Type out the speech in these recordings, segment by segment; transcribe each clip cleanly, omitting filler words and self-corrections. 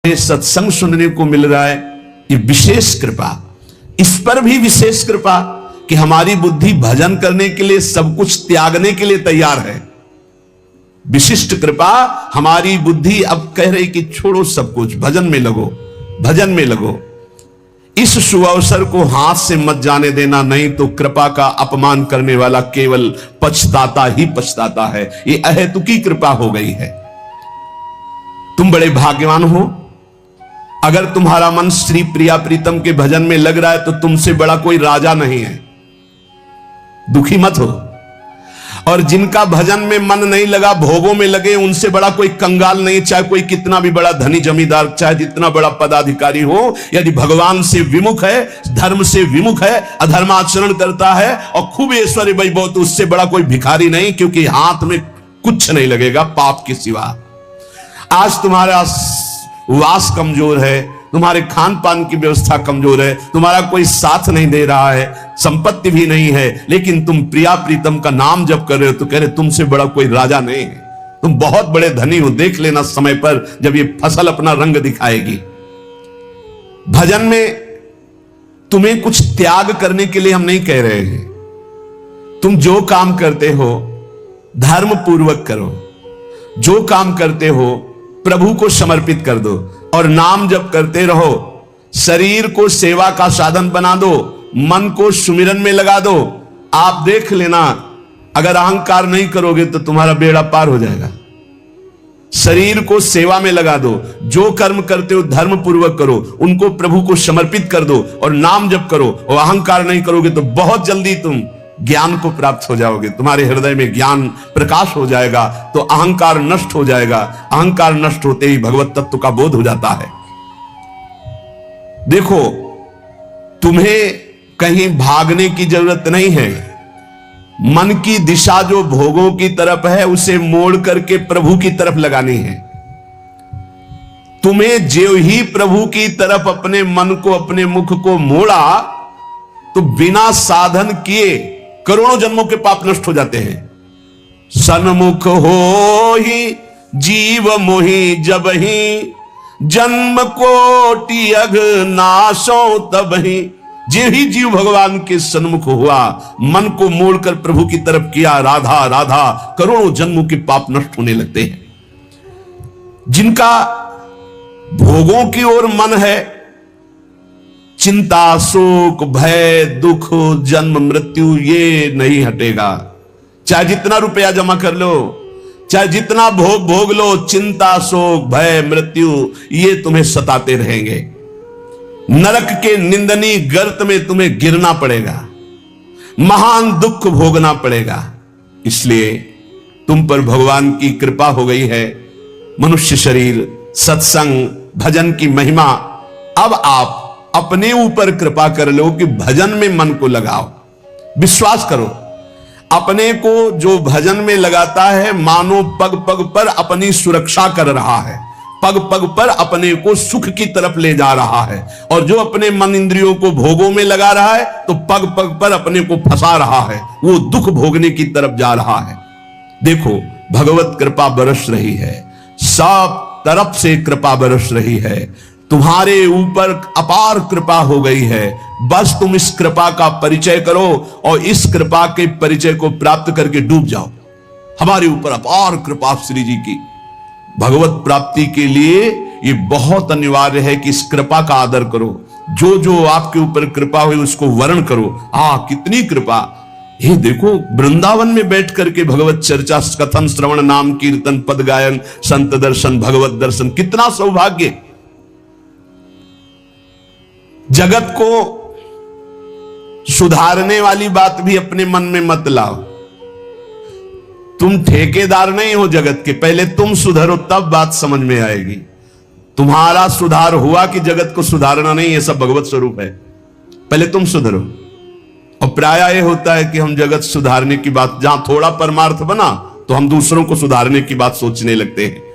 सत्संग सुनने को मिल रहा है, ये विशेष कृपा। इस पर भी विशेष कृपा कि हमारी बुद्धि भजन करने के लिए सब कुछ त्यागने के लिए तैयार है। विशिष्ट कृपा, हमारी बुद्धि अब कह रही कि छोड़ो सब कुछ, भजन में लगो, भजन में लगो। इस शुभ अवसर को हाथ से मत जाने देना, नहीं तो कृपा का अपमान करने वाला केवल पछताता ही पछताता है। ये अहेतुकी कृपा हो गई है। तुम बड़े भाग्यवान हो अगर तुम्हारा मन श्री प्रिया प्रीतम के भजन में लग रहा है, तो तुमसे बड़ा कोई राजा नहीं है। दुखी मत हो। और जिनका भजन में मन नहीं लगा, भोगों में लगे, उनसे बड़ा कोई कंगाल नहीं। चाहे कोई कितना भी बड़ा धनी जमींदार, चाहे जितना बड़ा पदाधिकारी हो, यदि भगवान से विमुख है, धर्म से विमुख है, अधर्माचरण करता है और खूब ऐश्वर्य वैभव, तो उससे बड़ा कोई भिखारी नहीं, क्योंकि हाथ में कुछ नहीं लगेगा पाप के सिवा। आज तुम्हारा वास कमजोर है, तुम्हारे खान पान की व्यवस्था कमजोर है, तुम्हारा कोई साथ नहीं दे रहा है, संपत्ति भी नहीं है, लेकिन तुम प्रिया प्रीतम का नाम जप कर रहे हो, तो कह रहे तुमसे बड़ा कोई राजा नहीं है, तुम बहुत बड़े धनी हो। देख लेना समय पर जब ये फसल अपना रंग दिखाएगी। भजन में तुम्हें कुछ त्याग करने के लिए हम नहीं कह रहे हैं। तुम जो काम करते हो धर्म पूर्वक करो, जो काम करते हो प्रभु को समर्पित कर दो और नाम जप करते रहो। शरीर को सेवा का साधन बना दो, मन को सुमिरन में लगा दो। आप देख लेना, अगर अहंकार नहीं करोगे तो तुम्हारा बेड़ा पार हो जाएगा। शरीर को सेवा में लगा दो, जो कर्म करते हो धर्म पूर्वक करो, उनको प्रभु को समर्पित कर दो और नाम जप करो। और अहंकार नहीं करोगे तो बहुत जल्दी तुम ज्ञान को प्राप्त हो जाओगे। तुम्हारे हृदय में ज्ञान प्रकाश हो जाएगा, तो अहंकार नष्ट हो जाएगा। अहंकार नष्ट होते ही भगवत तत्व का बोध हो जाता है। देखो, तुम्हें कहीं भागने की जरूरत नहीं है। मन की दिशा जो भोगों की तरफ है, उसे मोड़ करके प्रभु की तरफ लगानी है। तुम्हें जो ही प्रभु की तरफ अपने मन को, अपने मुख को मोड़ा, तो बिना साधन किए करोड़ों जन्मों के पाप नष्ट हो जाते हैं। सन्मुख हो ही जीव मोहि जब ही, जन्म कोटि अघ नाशो तब ही। जे ही जीव भगवान के सन्मुख हुआ, मन को मोड़कर प्रभु की तरफ किया, राधा राधा, करोड़ों जन्मों के पाप नष्ट होने लगते हैं। जिनका भोगों की ओर मन है, चिंता, शोक, भय, दुख, जन्म, मृत्यु, ये नहीं हटेगा। चाहे जितना रुपया जमा कर लो, चाहे जितना भोग भोग लो, चिंता, शोक, भय, मृत्यु, ये तुम्हें सताते रहेंगे। नरक के निंदनीय गर्त में तुम्हें गिरना पड़ेगा, महान दुख भोगना पड़ेगा। इसलिए तुम पर भगवान की कृपा हो गई है। मनुष्य शरीर, सत्संग, भजन की महिमा। अब आप अपने ऊपर कृपा कर लो कि भजन में मन को लगाओ। विश्वास करो, अपने को जो भजन में लगाता है, मानो पग पग पर अपनी सुरक्षा कर रहा है, पग पग पर अपने को सुख की तरफ ले जा रहा है। और जो अपने मन इंद्रियों को भोगों में लगा रहा है, तो पग पग पर अपने को फंसा रहा है, वो दुख भोगने की तरफ जा रहा है। देखो, भगवत कृपा बरस रही है, सब तरफ से कृपा बरस रही है। तुम्हारे ऊपर अपार कृपा हो गई है। बस तुम इस कृपा का परिचय करो और इस कृपा के परिचय को प्राप्त करके डूब जाओ। हमारे ऊपर अपार कृपा श्री जी की। भगवत प्राप्ति के लिए ये बहुत अनिवार्य है कि इस कृपा का आदर करो। जो जो आपके ऊपर कृपा हुई उसको वर्ण करो। कितनी कृपा। ये देखो, वृंदावन में बैठ करके भगवत चर्चा, कथन, श्रवण, नाम कीर्तन, पद गायन, संत दर्शन, भगवत दर्शन, कितना सौभाग्य। जगत को सुधारने वाली बात भी अपने मन में मत लाओ। तुम ठेकेदार नहीं हो जगत के, पहले तुम सुधरो, तब बात समझ में आएगी। तुम्हारा सुधार हुआ कि जगत को सुधारना नहीं, ये सब भगवत स्वरूप है। पहले तुम सुधरो। और प्राय यह होता है कि हम जगत सुधारने की बात, जहां थोड़ा परमार्थ बना तो हम दूसरों को सुधारने की बात सोचने लगते हैं।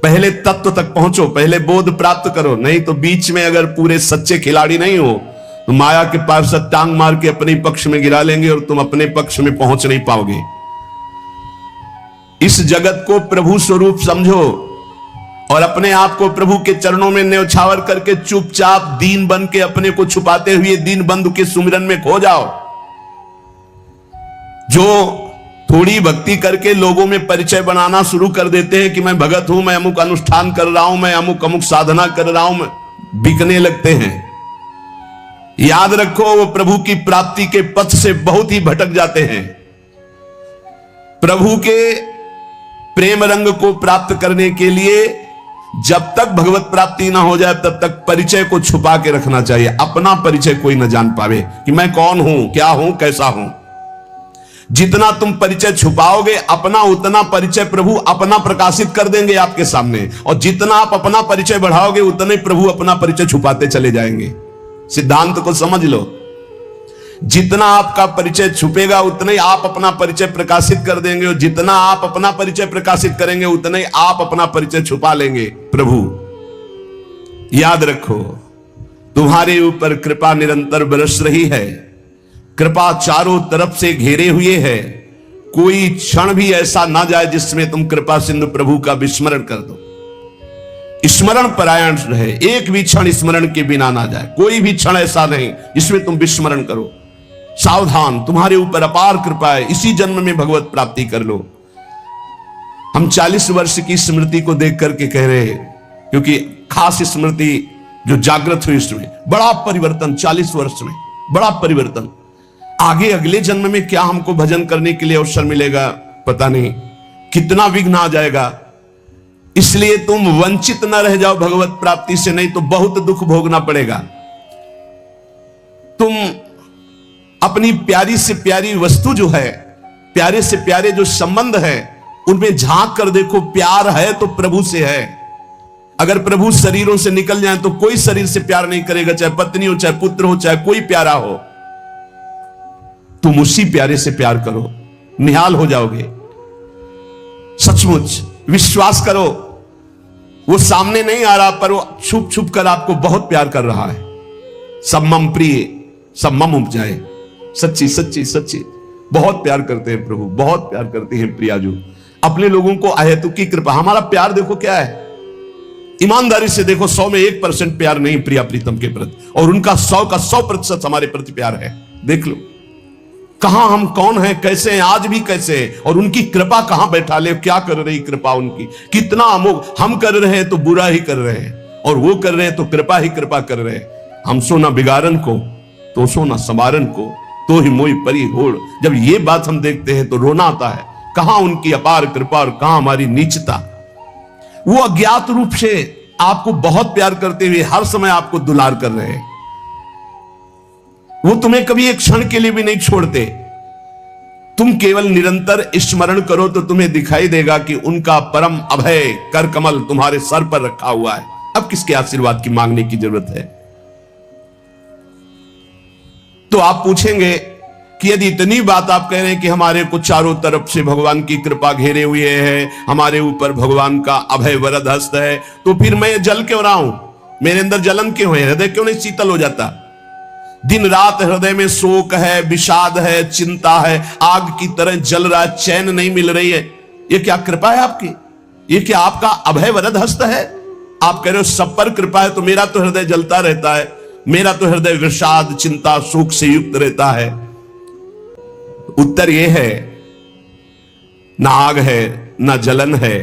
पहले तत्व तक पहुंचो, पहले बोध प्राप्त करो। नहीं तो बीच में अगर पूरे सच्चे खिलाड़ी नहीं हो, तो माया के पार्षद टांग मार के अपने पक्ष में गिरा लेंगे और तुम अपने पक्ष में पहुंच नहीं पाओगे। इस जगत को प्रभु स्वरूप समझो और अपने आप को प्रभु के चरणों में न्यौछावर करके चुपचाप दीन बन के अपने को छुपाते हुए दीन बंधु के सुमिरन में खो जाओ। जो थोड़ी भक्ति करके लोगों में परिचय बनाना शुरू कर देते हैं कि मैं भगत हूं, मैं अमुक अनुष्ठान कर रहा हूं, मैं अमुक अमुक साधना कर रहा हूं, बिकने लगते हैं। याद रखो, वो प्रभु की प्राप्ति के पथ से बहुत ही भटक जाते हैं। प्रभु के प्रेम रंग को प्राप्त करने के लिए जब तक भगवत प्राप्ति ना हो जाए तब तक परिचय को छुपा के रखना चाहिए। अपना परिचय कोई ना जान पावे कि मैं कौन हूं, क्या हूं, कैसा हूं। जितना तुम परिचय छुपाओगे अपना, उतना परिचय प्रभु अपना प्रकाशित कर देंगे आपके सामने। और जितना आप अपना परिचय बढ़ाओगे उतने प्रभु अपना परिचय छुपाते चले जाएंगे। सिद्धांत को समझ लो, जितना आपका परिचय छुपेगा उतना ही आप अपना परिचय प्रकाशित कर देंगे, और जितना आप अपना परिचय प्रकाशित करेंगे उतना ही आप अपना परिचय छुपा लेंगे। प्रभु याद रखो, तुम्हारे ऊपर कृपा निरंतर बरस रही है। कृपा चारों तरफ से घेरे हुए है। कोई क्षण भी ऐसा ना जाए जिसमें तुम कृपा सिंधु प्रभु का विस्मरण कर दो। स्मरण परायण रहे, एक भी क्षण स्मरण के बिना ना जाए। कोई भी क्षण ऐसा नहीं जिसमें तुम विस्मरण करो। सावधान, तुम्हारे ऊपर अपार कृपा है, इसी जन्म में भगवत प्राप्ति कर लो। हम 40 वर्ष की स्मृति को देख करके कह रहे हैं, क्योंकि खास स्मृति जो जागृत हुई उसमें बड़ा परिवर्तन, 40 वर्ष में बड़ा परिवर्तन। आगे अगले जन्म में क्या हमको भजन करने के लिए अवसर मिलेगा पता नहीं, कितना विघ्न आ जाएगा। इसलिए तुम वंचित न रह जाओ भगवत प्राप्ति से, नहीं तो बहुत दुख भोगना पड़ेगा। तुम अपनी प्यारी से प्यारी वस्तु जो है, प्यारे से प्यारे जो संबंध है, उनमें झांक कर देखो। प्यार है तो प्रभु से है। अगर प्रभु शरीरों से निकल जाए तो कोई शरीर से प्यार नहीं करेगा, चाहे पत्नी हो, चाहे पुत्र हो, चाहे कोई प्यारा हो। तुम उसी प्यारे से प्यार करो, निहाल हो जाओगे। सचमुच विश्वास करो, वो सामने नहीं आ रहा पर वो छुप छुप कर आपको बहुत प्यार कर रहा है। सब मम प्रिय, सब मम उपजाए। सच्ची सच्ची सच्ची बहुत प्यार करते हैं प्रभु, बहुत प्यार करते हैं प्रियाजू अपने लोगों को। अहेतुक की कृपा। हमारा प्यार देखो क्या है, ईमानदारी से देखो, 100 में 1% प्यार नहीं प्रिया प्रीतम के प्रति, और उनका 100 का 100% हमारे प्रति प्यार है। देख लो कहां हम कौन हैं, कैसे हैं, आज भी कैसे हैं, और उनकी कृपा कहां बैठा ले, क्या कर रही कृपा उनकी, कितना अमोघ। हम कर रहे हैं तो बुरा ही कर रहे हैं, और वो कर रहे हैं तो कृपा ही कृपा कर रहे हैं। हम सोना बिगाड़न को तो सोना समारन को, तो ही मोई परी होड़। जब ये बात हम देखते हैं तो रोना आता है। कहां उनकी अपार कृपा और कहां हमारी नीचता। वो अज्ञात रूप से आपको बहुत प्यार करते हुए हर समय आपको दुलार कर रहे हैं। वो तुम्हें कभी एक क्षण के लिए भी नहीं छोड़ते। तुम केवल निरंतर स्मरण करो तो तुम्हें दिखाई देगा कि उनका परम अभय कर कमल तुम्हारे सर पर रखा हुआ है। अब किसके आशीर्वाद की मांगने की जरूरत है। तो आप पूछेंगे कि यदि इतनी बात आप कह रहे हैं कि हमारे को चारों तरफ से भगवान की कृपा घेरे हुए है, हमारे ऊपर भगवान का अभय वरद हस्त है, तो फिर मैं जल क्यों रहा हूं, मेरे अंदर जलन क्यों है, हृदय क्यों नहीं शीतल हो जाता। दिन रात हृदय में शोक है, विषाद है, चिंता है, आग की तरह जल रहा है, चैन नहीं मिल रही है। ये क्या कृपा है आपकी, ये क्या आपका अभय वरद हस्त है। आप कह रहे हो सब पर कृपा है, तो मेरा तो हृदय जलता रहता है, मेरा तो हृदय विषाद चिंता शोक से युक्त रहता है। उत्तर यह है, ना आग है ना जलन है।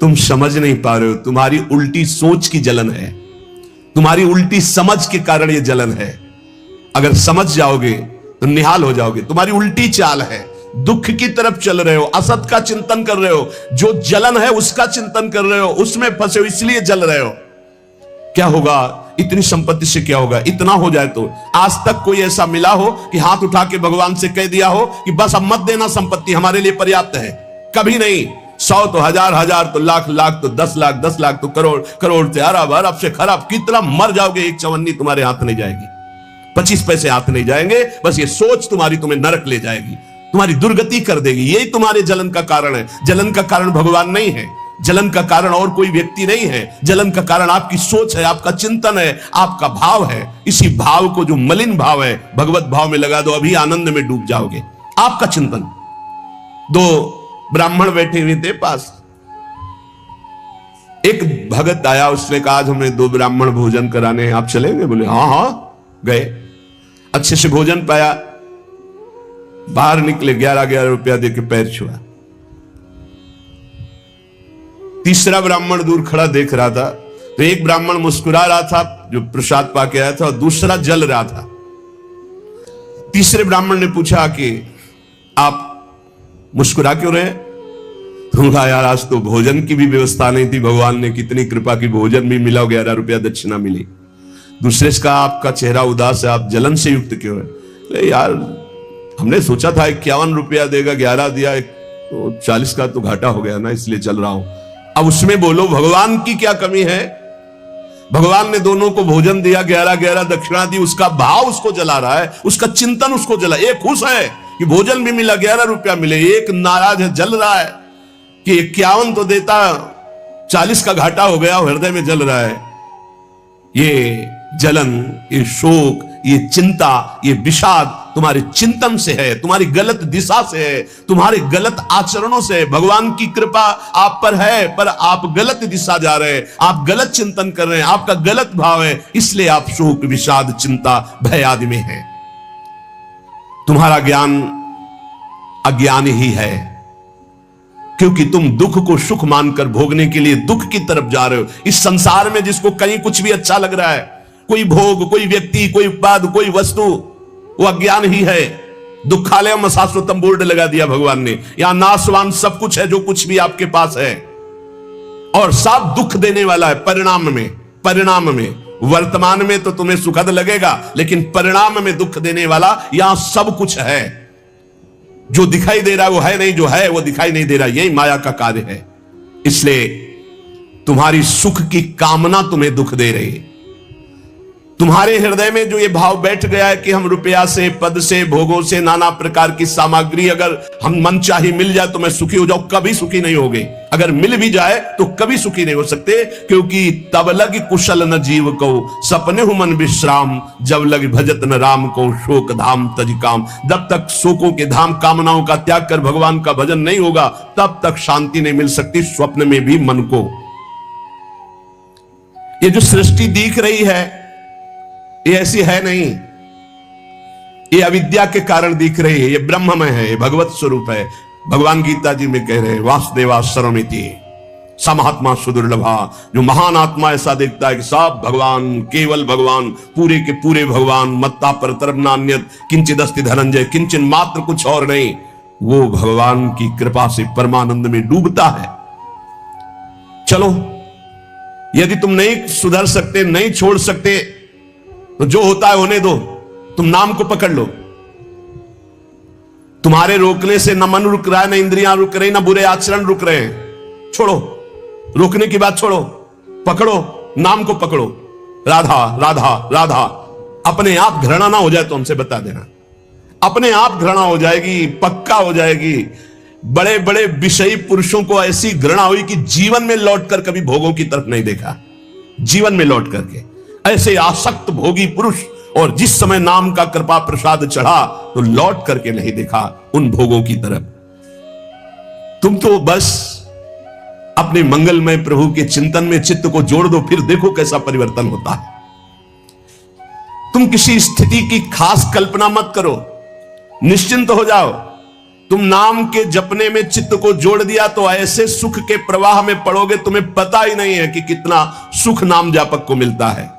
तुम समझ नहीं पा रहे हो, तुम्हारी उल्टी सोच की जलन है, तुम्हारी उल्टी समझ के कारण यह जलन है। अगर समझ जाओगे तो निहाल हो जाओगे। तुम्हारी उल्टी चाल है, दुख की तरफ चल रहे हो, असत का चिंतन कर रहे हो, जो जलन है उसका चिंतन कर रहे हो, उसमें फंसे हो इसलिए जल रहे हो। क्या होगा, इतनी संपत्ति से क्या होगा, इतना हो जाए तो। आज तक कोई ऐसा मिला हो कि हाथ उठा के भगवान से कह दिया हो कि बस अब मत देना, संपत्ति हमारे लिए पर्याप्त है। कभी नहीं। 100 तो हजार, हजार तो लाख, लाख तो 10 लाख, 10 लाख तो करोड़, करोड़ से अरब, अरब से खरब। कितना मर जाओगे, एक चवन्नी तुम्हारे हाथ नहीं जाएगी, 25 पैसे हाथ नहीं जाएंगे। बस ये सोच तुम्हारी तुम्हें नरक ले जाएगी, तुम्हारी दुर्गति कर देगी। यही तुम्हारे जलन का कारण है। जलन का कारण भगवान नहीं है, जलन का कारण और कोई व्यक्ति नहीं है। जलन का कारण आपकी सोच है, आपका चिंतन है, आपका भाव है। इसी भाव को, जो मलिन भाव है, भगवत भाव में लगा दो, अभी आनंद में डूब जाओगे। आपका चिंतन। 2 ब्राह्मण बैठे हुए थे पास, एक भगत आया, उसने कहा आज हमें 2 ब्राह्मण भोजन कराने हैं, आप चलेंगे? बोले हाँ हाँ। गए, अच्छे से भोजन पाया, बाहर निकले, 11 रुपया देके पैर छुआ। तीसरा ब्राह्मण दूर खड़ा देख रहा था, तो एक ब्राह्मण मुस्कुरा रहा था जो प्रसाद पाके आया था, और दूसरा जल रहा था। तीसरे ब्राह्मण ने पूछा कि आप मुस्कुरा क्यों रहे? कहा यार आज तो भोजन की भी व्यवस्था नहीं थी, भगवान ने कितनी कृपा की, भोजन भी मिला, 11 रुपया दक्षिणा मिली। दूसरे से कहा आपका चेहरा उदास है, आप जलन से युक्त क्यों है? अरे यार हमने सोचा था 51 रुपया देगा, 11 दिया, तो 40 का तो घाटा हो गया ना, इसलिए चल रहा हूं। अब उसमें बोलो भगवान की क्या कमी है? भगवान ने दोनों को भोजन दिया, 11 दक्षिणा दी, उसका भाव उसको जला रहा है, उसका चिंतन उसको जला। एक खुश है कि भोजन भी मिला, 11 रुपया मिले, एक नाराज है, जल रहा है कि 51 तो देता, 40 का घाटा हो गया, हृदय में जल रहा है। ये जलन, ये शोक, ये चिंता, ये विषाद तुम्हारे चिंतन से है, तुम्हारी गलत दिशा से है, तुम्हारे गलत आचरणों से है। भगवान की कृपा आप पर है, पर आप गलत दिशा जा रहे हैं, आप गलत चिंतन कर रहे हैं, आपका गलत भाव है, इसलिए आप शोक, विषाद, चिंता, भय आदि में हैं। तुम्हारा ज्ञान अज्ञान ही है, क्योंकि तुम दुख को सुख मानकर भोगने के लिए दुख की तरफ जा रहे हो। इस संसार में जिसको कहीं कुछ भी अच्छा लग रहा है, कोई भोग, कोई व्यक्ति, कोई उत्पाद, कोई वस्तु, वो अज्ञान ही है। दुखालय में शाश्वतम बोर्ड लगा दिया भगवान ने, यहां नाशवान सब कुछ है जो कुछ भी आपके पास है, और सब दुख देने वाला है परिणाम में। वर्तमान में तो तुम्हें सुखद लगेगा, लेकिन परिणाम में दुख देने वाला यहां सब कुछ है। जो दिखाई दे रहा है वो है नहीं, जो है वो दिखाई नहीं दे रहा, यही माया का कार्य है। इसलिए तुम्हारी सुख की कामना तुम्हें दुख दे रही है। तुम्हारे हृदय में जो ये भाव बैठ गया है कि हम रुपया से, पद से, भोगों से, नाना प्रकार की सामग्री अगर हम मन चाही मिल जाए तो मैं सुखी हो जाऊं, कभी सुखी नहीं होगे। अगर मिल भी जाए तो कभी सुखी नहीं हो सकते, क्योंकि तब लग कुशल न जीव को, सपने हु मन विश्राम, जब लग भजत न राम को, शोक धाम तज काम। जब तक शोकों के धाम, कामनाओं का त्याग कर भगवान का भजन नहीं होगा, तब तक शांति नहीं मिल सकती स्वप्न में भी मन को। ये जो सृष्टि दिख रही है ये ऐसी है नहीं, ये अविद्या के कारण दिख रही है, ये ब्रह्ममय है, ये भगवत स्वरूप है। भगवान गीता जी में कह रहे हैं वासुदेवा सर्वमिति समहात्मा सुदुर्लभा। जो महान आत्मा ऐसा देखता है कि सब भगवान, केवल भगवान, पूरे के पूरे भगवान, मत्ता पर तरफ नान्यत किंचित अस्ति धनंजय, किंचन मात्र कुछ और नहीं, वो भगवान की कृपा से परमानंद में डूबता है। चलो, यदि तुम नहीं सुधर सकते, नहीं छोड़ सकते, तो जो होता है होने दो, तुम नाम को पकड़ लो। तुम्हारे रोकने से न मन रुक रहा है, न इंद्रियां रुक रही, न बुरे आचरण रुक रहे हैं। छोड़ो, रोकने की बात छोड़ो, पकड़ो, नाम को पकड़ो। राधा राधा राधा। अपने आप घृणा ना हो जाए तो हमसे बता देना, अपने आप घृणा हो जाएगी, पक्का हो जाएगी। बड़े बड़े विषयी पुरुषों को ऐसी घृणा हुई कि जीवन में लौटकर कभी भोगों की तरफ नहीं देखा, जीवन में लौट करके ऐसे आसक्त भोगी पुरुष, और जिस समय नाम का कृपा प्रसाद चढ़ा तो लौट करके नहीं देखा उन भोगों की तरफ। तुम तो बस अपने मंगलमय प्रभु के चिंतन में चित्त को जोड़ दो, फिर देखो कैसा परिवर्तन होता है। तुम किसी स्थिति की खास कल्पना मत करो, निश्चिंत हो जाओ। तुम नाम के जपने में चित्त को जोड़ दिया तो ऐसे सुख के प्रवाह में पड़ोगे, तुम्हें पता ही नहीं है कि कितना सुख नाम जापक को मिलता है।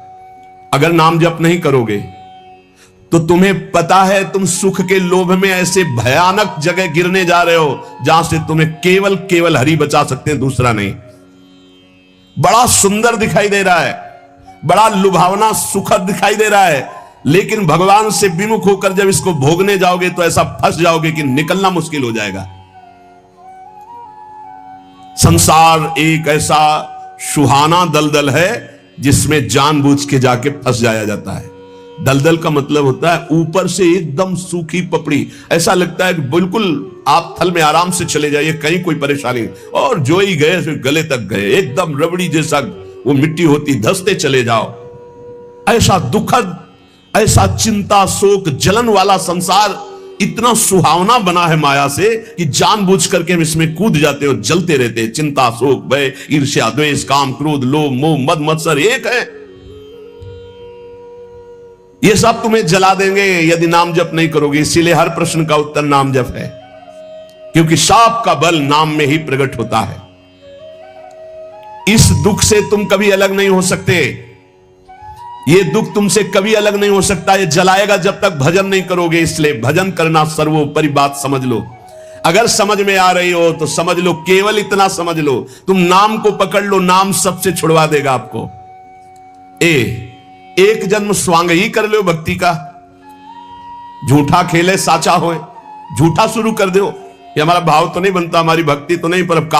अगर नाम जप नहीं करोगे तो तुम्हें पता है तुम सुख के लोभ में ऐसे भयानक जगह गिरने जा रहे हो जहां से तुम्हें केवल केवल हरि बचा सकते हैं, दूसरा नहीं। बड़ा सुंदर दिखाई दे रहा है, बड़ा लुभावना सुखद दिखाई दे रहा है, लेकिन भगवान से विमुख होकर जब इसको भोगने जाओगे तो ऐसा फंस जाओगे कि निकलना मुश्किल हो जाएगा। संसार एक ऐसा सुहाना दलदल है जिसमें जानबूझ के जाके फंस जाया जाता है। दलदल का मतलब होता है ऊपर से एकदम सूखी पपड़ी, ऐसा लगता है कि बिल्कुल आप थल में आराम से चले जाइए, कहीं कोई परेशानी, और जो ही गए फिर गले तक गए, एकदम रबड़ी जैसा वो मिट्टी होती, धंसते चले जाओ। ऐसा दुखद, ऐसा चिंता, शोक, जलन वाला संसार इतना सुहावना बना है माया से कि जानबूझ करके हम इसमें कूद जाते हो, जलते रहते। चिंता, शोक, भय, ईर्ष्या, द्वेष, काम, क्रोध, लोभ, मोह, मद, मत्सर एक है। ये सब तुम्हें जला देंगे यदि नाम जप नहीं करोगे। इसीलिए हर प्रश्न का उत्तर नाम जप है, क्योंकि शाप का बल नाम में ही प्रकट होता है। इस दुख से तुम कभी अलग नहीं हो सकते। ये दुख तुमसे कभी अलग नहीं हो सकता। ये जलाएगा जब तक भजन नहीं करोगे। इसलिए भजन करना सर्वोपरि बात समझ लो। अगर समझ में आ रही हो तो समझ लो, केवल इतना समझ लो, तुम नाम को पकड़ लो, नाम सबसे छुड़वा देगा आपको। एक जन्म स्वांग ही कर लो भक्ति का। झूठा खेले साचा होए, झूठा शुरू कर दो। ये हमारा भाव तो नहीं बनता, हमारी भक्ति तो नहीं, पर अब